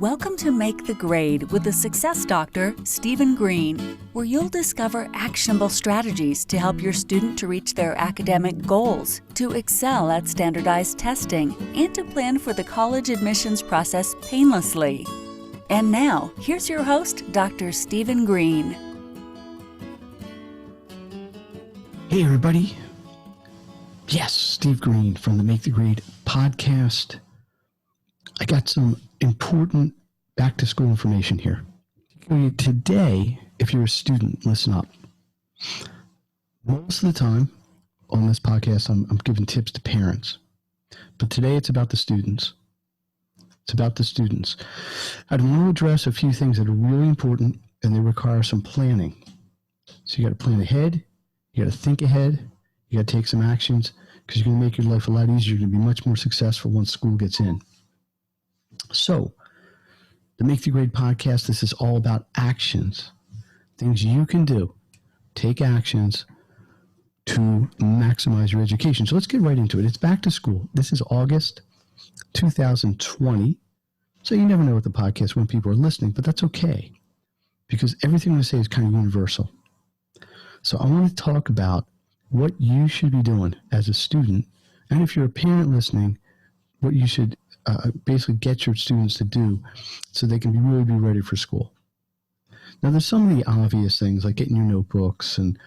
Welcome to Make the Grade with the Success Doctor, Stephen Greene, where you'll discover actionable strategies to help your student to reach their academic goals, to excel at standardized testing, and to plan for the college admissions process painlessly. And now, here's your host, Dr. Stephen Greene. Hey, everybody. Yes, Steve Greene from the Make the Grade podcast. I got some important back-to-school information here. Today, if you're a student, listen up. Most of the time on this podcast, I'm giving tips to parents. But today, it's about the students. It's about the students. I want to address a few things that are really important, and they require some planning. So you got to plan ahead. You got to think ahead. You got to take some actions because you're going to make your life a lot easier. You're going to be much more successful once school gets in. So, the Make the Grade podcast, this is all about actions, things you can do. Take actions to maximize your education. So let's get right into it. It's back to school. This is August 2020. So you never know with the podcast when people are listening, but that's okay because everything I'm going to say is kind of universal. So I want to talk about what you should be doing as a student, and if you're a parent listening, what you should basically get your students to do so they can really be ready for school. Now, there's so many obvious things like getting your notebooks and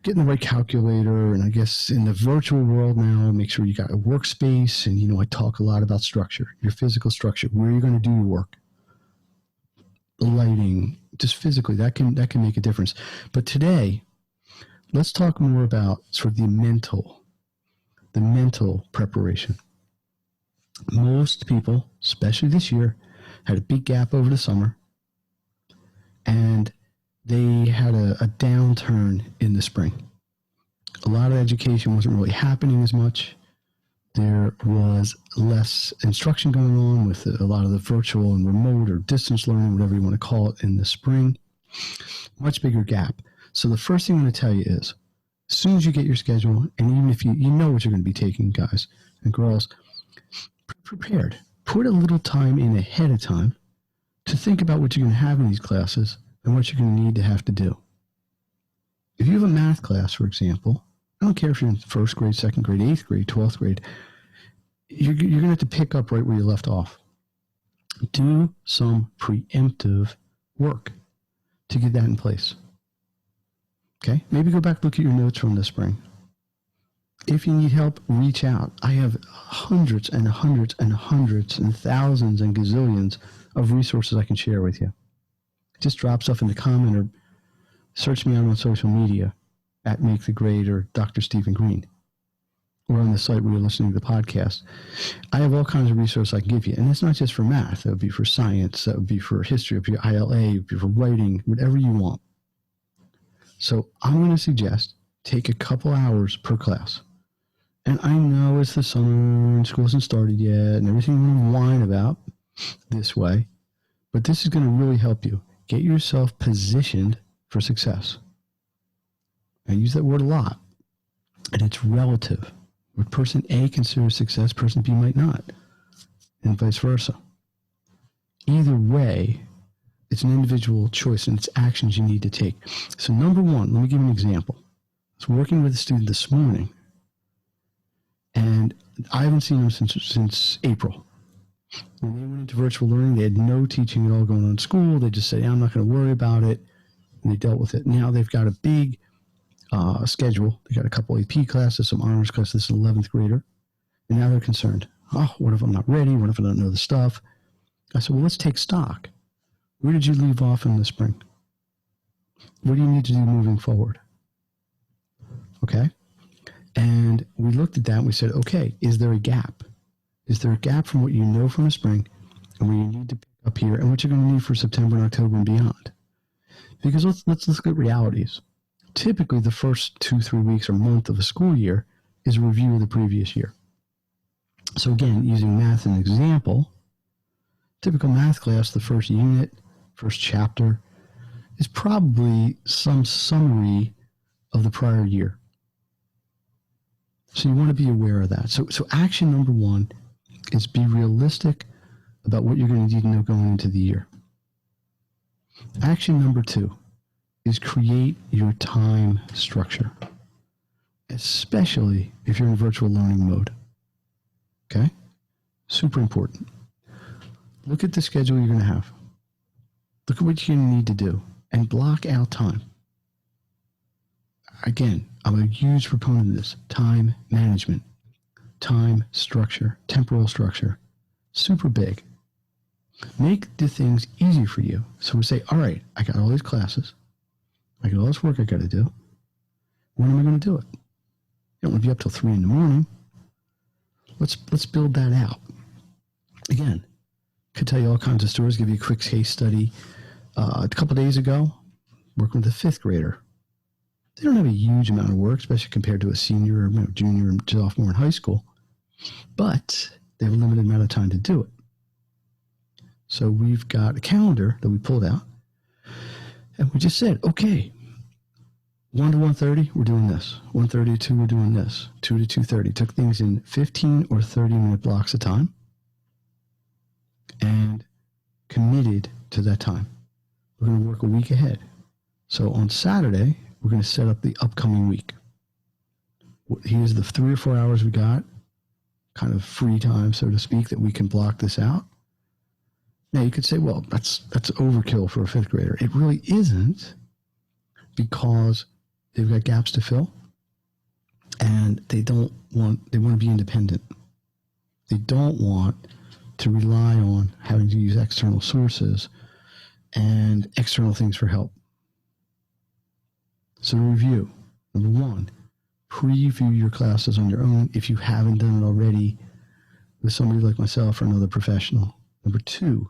getting the right calculator, and I guess in the virtual world now, make sure you got a workspace, and I talk a lot about structure, your physical structure, where you're going to do your work, the lighting, just physically, that can make a difference. But today, let's talk more about sort of the mental preparation. Most people, especially this year, had a big gap over the summer, and they had a downturn in the spring. A lot of education wasn't really happening as much. There was less instruction going on with a lot of the virtual and remote or distance learning, whatever you want to call it, in the spring. Much bigger gap. So the first thing I'm going to tell you is, as soon as you get your schedule, and even if you know what you're going to be taking, guys and girls, prepared. Put a little time in ahead of time to think about what you're going to have in these classes and what you're going to need to have to do. If you have a math class, for example, I don't care if you're in first grade, second grade, 8th grade, 12th grade, you're going to have to pick up right where you left off. Do some preemptive work to get that in place. Okay? Maybe go back, look at your notes from the spring. If you need help, reach out. I have hundreds and hundreds and hundreds and thousands and gazillions of resources I can share with you. Just drop stuff in the comment or search me out on social media at Make the Grade or Dr. Stephen Greene, or on the site where you're listening to the podcast. I have all kinds of resources I can give you. And it's not just for math. That would be for science. That would be for history. It would be ILA. It would be for writing, whatever you want. So I'm going to suggest take a couple hours per class. And I know it's the summer and school hasn't started yet and everything you want to whine about this way, but this is going to really help you get yourself positioned for success. I use that word a lot, and it's relative. What person A considers success, person B might not, and vice versa. Either way, it's an individual choice and it's actions you need to take. So number one, let me give you an example. I was working with a student this morning, and I haven't seen them since April. When they went into virtual learning, they had no teaching at all going on in school. They just said, I'm not going to worry about it. And they dealt with it. Now they've got a big schedule. They got a couple AP classes, some honors classes. This is an 11th grader. And now they're concerned. Oh, what if I'm not ready? What if I don't know the stuff? I said, well, let's take stock. Where did you leave off in the spring? What do you need to do moving forward? Okay? And we looked at that and we said, okay, is there a gap? Is there a gap from what you know from the spring and what you need to pick up here and what you're going to need for September and October and beyond? Because let's look at realities. Typically, the first 2-3 weeks or month of a school year is a review of the previous year. So again, using math as an example, typical math class, the first unit, first chapter, is probably some summary of the prior year. So you want to be aware of that. So action number one is be realistic about what you're going to need to know going into the year. Action number 2 is create your time structure, especially if you're in virtual learning mode. Okay? Super important. Look at the schedule you're going to have. Look at what you're going to need to do and block out time. Again, I'm a huge proponent of this. Time management, time structure, temporal structure. Super big. Make the things easy for you. So we say, all right, I got all these classes. I got all this work I got to do. When am I going to do it? You don't want to be up till 3 in the morning. Let's build that out. Again, could tell you all kinds of stories. Give you a quick case study. A couple days ago, working with a 5th grader. They don't have a huge amount of work, especially compared to a senior or junior and sophomore in high school. But they have a limited amount of time to do it. So we've got a calendar that we pulled out. And we just said, okay, 1 to 1:30, we're doing this. 1:30 to 2, we're doing this. 2 to 2:30. Took things in 15 or 30-minute blocks of time and committed to that time. We're going to work a week ahead. So on Saturday, we're going to set up the upcoming week. Here's the 3 or 4 hours we got, kind of free time, so to speak, that we can block this out. Now, you could say, well, that's overkill for a 5th grader. It really isn't, because they've got gaps to fill, and they want to be independent. They don't want to rely on having to use external sources and external things for help. So review. Number 1, preview your classes on your own if you haven't done it already with somebody like myself or another professional. Number 2,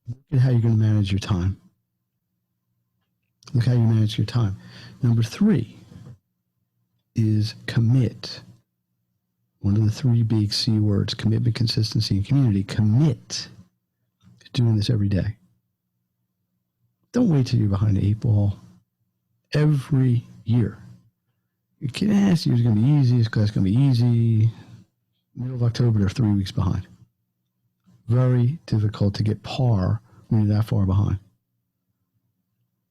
look at how you're going to manage your time. Look how you manage your time. Number 3 is commit. One of the 3 big C words: commitment, consistency, and community. Commit to doing this every day. Don't wait till you're behind the 8 ball. Every year. You can't ask, year's going to be easy, this class is going to be easy. Middle of October, they're 3 weeks behind. Very difficult to get par when you're that far behind.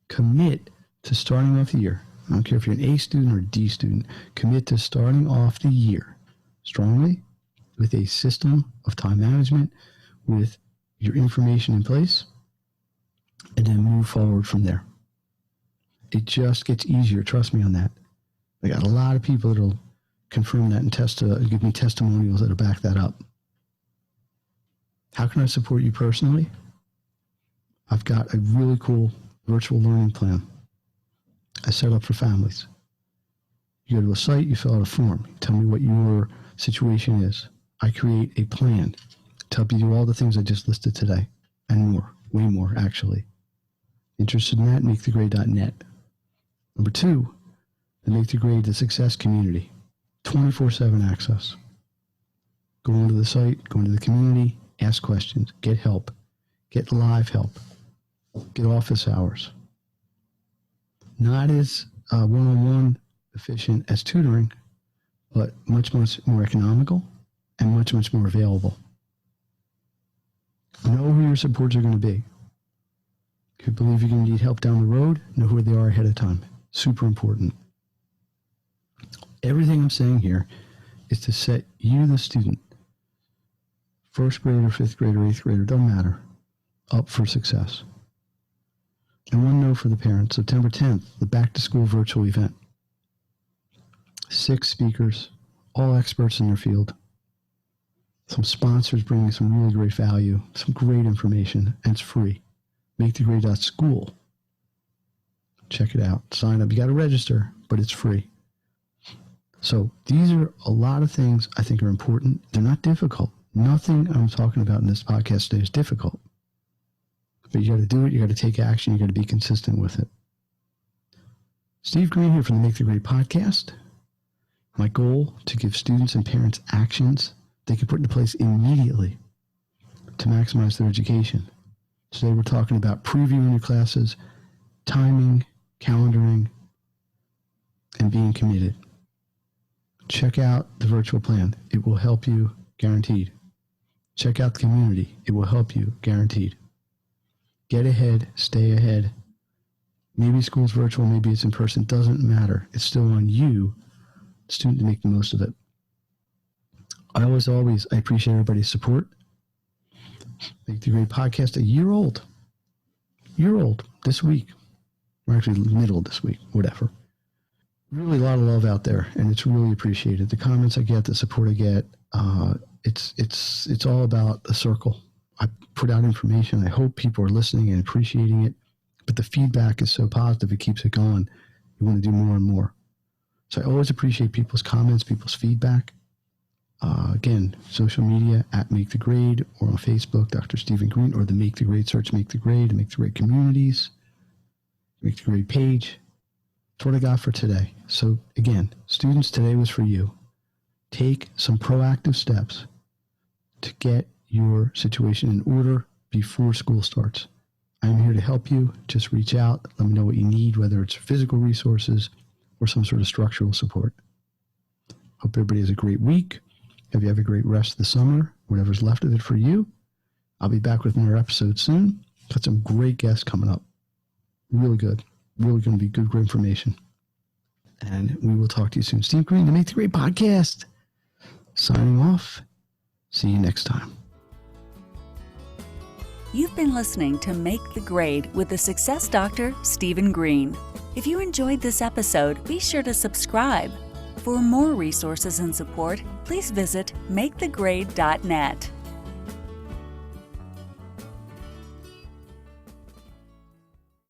Commit to starting off the year. I don't care if you're an A student or a D student. Commit to starting off the year strongly with a system of time management, with your information in place, and then move forward from there. It just gets easier. Trust me on that. I got a lot of people that'll confirm that and give me testimonials that'll back that up. How can I support you personally? I've got a really cool virtual learning plan I set up for families. You go to a site, you fill out a form, you tell me what your situation is. I create a plan to help you do all the things I just listed today, and more, way more actually. Interested in that? MakeTheGrade.net. Number 2, the Make the Grade the Success community. 24/7 access. Go into the site, go into the community, ask questions, get help, get live help, get office hours. Not as one-on-one efficient as tutoring, but much, much more economical and much, much more available. Know who your supports are going to be. If you believe you're going to need help down the road, know who they are ahead of time. Super important. Everything I'm saying here is to set you, the student, 1st grader, 5th grader, 8th grader, don't matter, up for success. And one note for the parents: September 10th, the back to school virtual event. 6 speakers, all experts in their field. Some sponsors bringing some really great value, some great information, and it's free. MakeTheGrade.school. Check it out. Sign up. You got to register, but it's free. So these are a lot of things I think are important. They're not difficult. Nothing I'm talking about in this podcast today is difficult. But you got to do it. You got to take action. You got to be consistent with it. Steve Greene here from the Make the Grade podcast. My goal: to give students and parents actions they can put into place immediately to maximize their education. Today we're talking about previewing your classes, timing, calendaring, and being committed. Check out the virtual plan. It will help you, guaranteed. Check out the community. It will help you, guaranteed. Get ahead, stay ahead. Maybe school's virtual, maybe it's in person. Doesn't matter. It's still on you, student, to make the most of it. I appreciate everybody's support. Make the Grade podcast a year old this week. Or actually middle this week, whatever. Really a lot of love out there, and it's really appreciated. The comments I get, the support I get, it's all about a circle. I put out information. I hope people are listening and appreciating it, but the feedback is so positive, it keeps it going. You want to do more and more. So I always appreciate people's comments, people's feedback. Again, social media at Make the Grade, or on Facebook, Dr. Stephen Greene, or the Make the Grade search, Make the Grade, Make the Grade communities, Make the Grade page. That's what I got for today. So again, students, today was for you. Take some proactive steps to get your situation in order before school starts. I'm here to help you. Just reach out. Let me know what you need, whether it's physical resources or some sort of structural support. Hope everybody has a great week. Hope you have a great rest of the summer, whatever's left of it for you. I'll be back with another episode soon. Got some great guests coming up. Really good. Really going to be good information. And we will talk to you soon. Steve Greene, the Make the Grade podcast. Signing off. See you next time. You've been listening to Make the Grade with the Success Doctor, Stephen Greene. If you enjoyed this episode, be sure to subscribe. For more resources and support, please visit makethegrade.net.